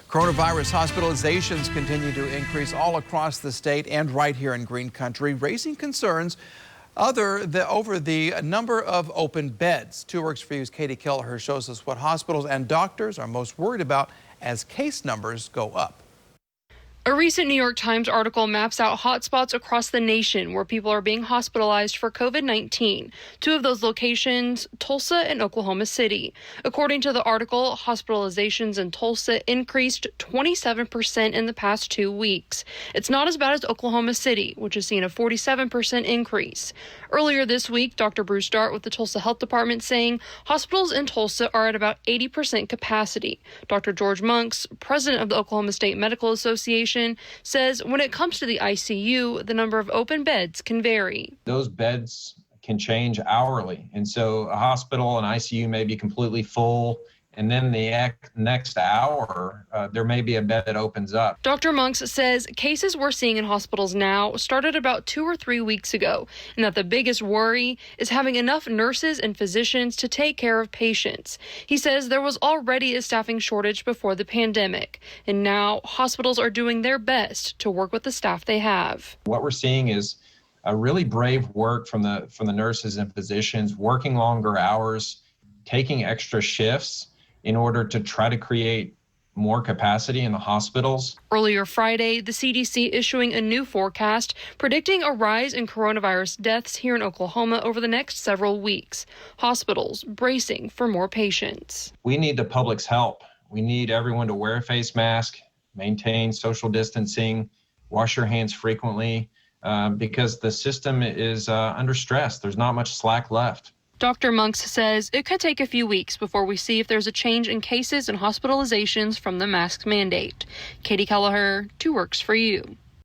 Coronavirus hospitalizations continue to increase all across the state and right here in Green Country, raising concerns over the number of open beds. 2 Works For You's Katie Kelleher shows us what hospitals and doctors are most worried about as case numbers go up. A recent New York Times article maps out hotspots across the nation where people are being hospitalized for COVID-19. 2 of those locations, Tulsa and Oklahoma City. According to the article, hospitalizations in Tulsa increased 27% in the past 2 weeks. It's not as bad as Oklahoma City, which has seen a 47% increase. Earlier this week, Dr. Bruce Dart with the Tulsa Health Department saying hospitals in Tulsa are at about 80% capacity. Dr. George Monks, president of the Oklahoma State Medical Association, says when it comes to the ICU, the number of open beds can vary. Those beds can change hourly. And so a hospital and ICU may be completely full, and then the next hour, there may be a bed that opens up. Dr. Monks says cases we're seeing in hospitals now started about 2 or 3 weeks ago, and that the biggest worry is having enough nurses and physicians to take care of patients. He says there was already a staffing shortage before the pandemic, and now hospitals are doing their best to work with the staff they have. What we're seeing is a really brave work from the nurses and physicians, working longer hours, taking extra shifts in order to try to create more capacity in the hospitals. Earlier Friday, the CDC issuing a new forecast predicting a rise in coronavirus deaths here in Oklahoma over the next several weeks. Hospitals bracing for more patients. We need the public's help. We need everyone to wear a face mask, maintain social distancing, wash your hands frequently, because the system is under stress. There's not much slack left. Dr. Monks says it could take a few weeks before we see if there's a change in cases and hospitalizations from the mask mandate. Katie Kelleher, 2 Works For You.